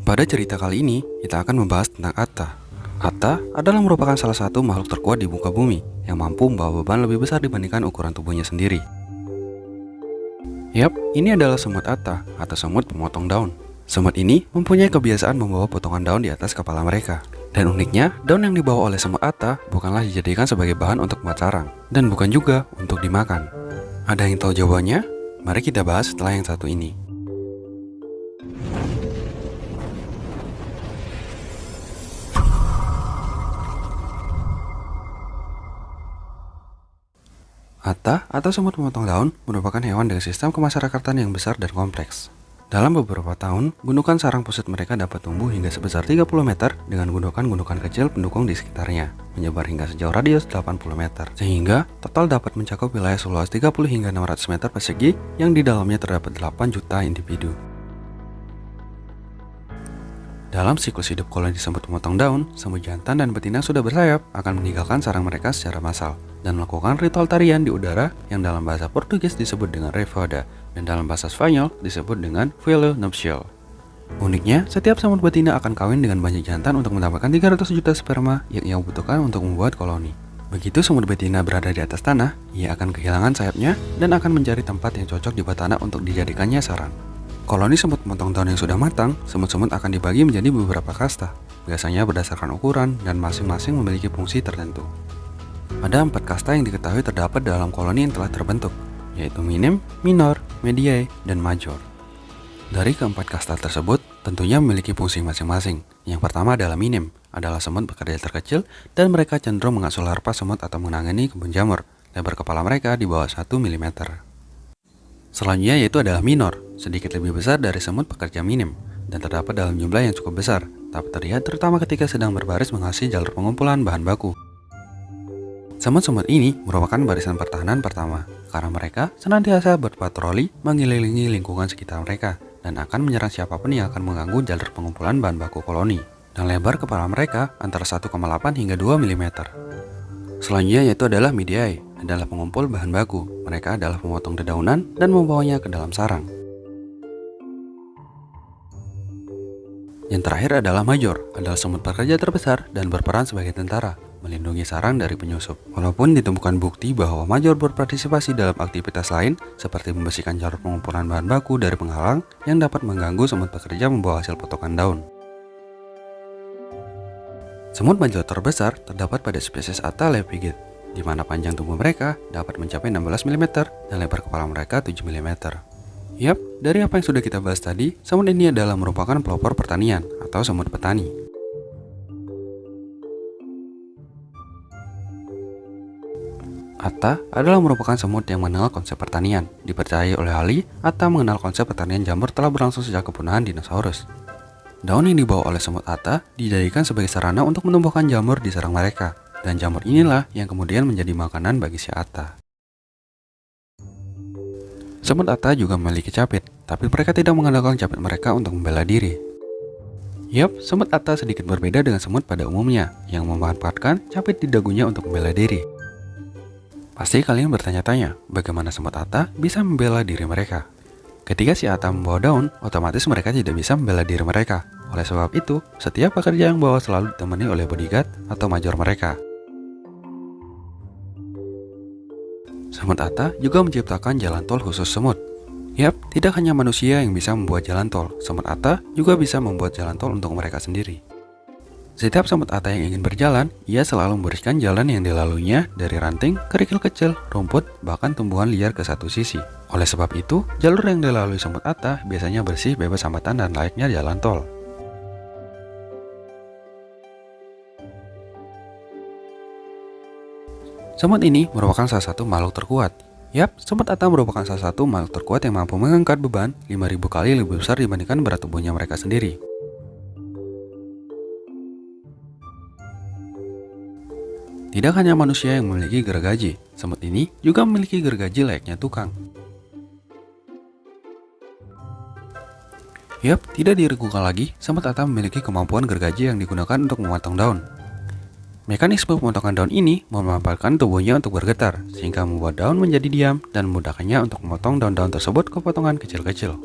Pada cerita kali ini, kita akan membahas tentang Atta. Atta adalah merupakan salah satu makhluk terkuat di muka bumi yang mampu membawa beban lebih besar dibandingkan ukuran tubuhnya sendiri. Yap, ini adalah semut Atta atau semut pemotong daun. Semut ini mempunyai kebiasaan membawa potongan daun di atas kepala mereka. Dan uniknya, daun yang dibawa oleh semut Atta bukanlah dijadikan sebagai bahan untuk membuat sarang, dan bukan juga untuk dimakan. Ada yang tahu jawabannya? Mari kita bahas setelah yang satu ini. Atta atau semut pemotong daun merupakan hewan dengan sistem kemasyarakatan yang besar dan kompleks. Dalam beberapa tahun, gundukan sarang pusat mereka dapat tumbuh hingga sebesar 30 meter dengan gundukan-gundukan kecil pendukung di sekitarnya, menyebar hingga sejauh radius 80 meter, sehingga total dapat mencakup wilayah seluas 30 hingga 600 meter persegi yang di dalamnya terdapat 8 juta individu. Dalam siklus hidup koloni semut pemotong daun, semut jantan dan betina sudah bersayap akan meninggalkan sarang mereka secara massal dan melakukan ritual tarian di udara yang dalam bahasa Portugis disebut dengan revoada dan dalam bahasa Spanyol disebut dengan vuelo nupcial. Uniknya, setiap semut betina akan kawin dengan banyak jantan untuk mendapatkan 300 juta sperma yang ia butuhkan untuk membuat koloni. Begitu semut betina berada di atas tanah, ia akan kehilangan sayapnya dan akan mencari tempat yang cocok di bawah tanah untuk dijadikannya sarang. Koloni semut pemotong daun yang sudah matang, semut-semut akan dibagi menjadi beberapa kasta, biasanya berdasarkan ukuran dan masing-masing memiliki fungsi tertentu. Ada 4 kasta yang diketahui terdapat dalam koloni yang telah terbentuk, yaitu minim, minor, mediae, dan major. Dari keempat kasta tersebut, tentunya memiliki fungsi masing-masing. Yang pertama adalah minim, adalah semut bekerja terkecil dan mereka cenderung mengasuh larva semut atau menangani kebun jamur. Lebar kepala mereka di bawah 1 mm. Selanjutnya yaitu adalah minor, sedikit lebih besar dari semut pekerja minim, dan terdapat dalam jumlah yang cukup besar, tapi terlihat terutama ketika sedang berbaris mengawasi jalur pengumpulan bahan baku. Semut-semut ini merupakan barisan pertahanan pertama, karena mereka senantiasa berpatroli mengelilingi lingkungan sekitar mereka, dan akan menyerang siapapun yang akan mengganggu jalur pengumpulan bahan baku koloni, dan lebar kepala mereka antara 1,8 hingga 2 mm. Selanjutnya yaitu adalah mediae, adalah pengumpul bahan baku. Mereka adalah pemotong dedaunan dan membawanya ke dalam sarang. Yang terakhir adalah major, adalah semut pekerja terbesar dan berperan sebagai tentara, melindungi sarang dari penyusup. Walaupun ditemukan bukti bahwa major berpartisipasi dalam aktivitas lain, seperti membersihkan jalur pengumpulan bahan baku dari penghalang yang dapat mengganggu semut pekerja membawa hasil potongan daun. Semut major terbesar terdapat pada spesies Atta lepigit, di mana panjang tubuh mereka dapat mencapai 16 mm dan lebar kepala mereka 7 mm. Yap, dari apa yang sudah kita bahas tadi, semut ini adalah merupakan pelopor pertanian atau semut petani. Atta adalah merupakan semut yang mengenal konsep pertanian. Dipercayai oleh ahli, Atta mengenal konsep pertanian jamur telah berlangsung sejak kepunahan dinosaurus. Daun yang dibawa oleh semut Atta dijadikan sebagai sarana untuk menumbuhkan jamur di sarang mereka, dan jamur inilah yang kemudian menjadi makanan bagi si Atta. Semut Atta juga memiliki capit, tapi mereka tidak mengandalkan capit mereka untuk membela diri. Yap, semut Atta sedikit berbeda dengan semut pada umumnya, yang memanfaatkan capit di dagunya untuk membela diri. Pasti kalian bertanya-tanya, bagaimana semut Atta bisa membela diri mereka? Ketika si Atta membawa daun, otomatis mereka tidak bisa membela diri mereka. Oleh sebab itu, setiap pekerja yang bawa selalu ditemani oleh bodyguard atau major mereka. Semut Atta juga menciptakan jalan tol khusus semut. Yap, tidak hanya manusia yang bisa membuat jalan tol, semut Atta juga bisa membuat jalan tol untuk mereka sendiri. Setiap semut Atta yang ingin berjalan, ia selalu membersihkan jalan yang dilaluinya dari ranting, kerikil kecil, rumput, bahkan tumbuhan liar ke satu sisi. Oleh sebab itu, jalur yang dilalui semut Atta biasanya bersih, bebas hambatan dan layaknya jalan tol. Semut ini merupakan salah satu makhluk terkuat. Yap, semut Atta merupakan salah satu makhluk terkuat yang mampu mengangkat beban 5.000 kali lebih besar dibandingkan berat tubuhnya mereka sendiri. Tidak hanya manusia yang memiliki gergaji, semut ini juga memiliki gergaji layaknya tukang. Yap, tidak diragukan lagi, semut Atta memiliki kemampuan gergaji yang digunakan untuk memotong daun. Mekanisme pemotongan daun ini memanfaatkan tubuhnya untuk bergetar, sehingga membuat daun menjadi diam dan memudahkannya untuk memotong daun-daun tersebut ke potongan kecil-kecil.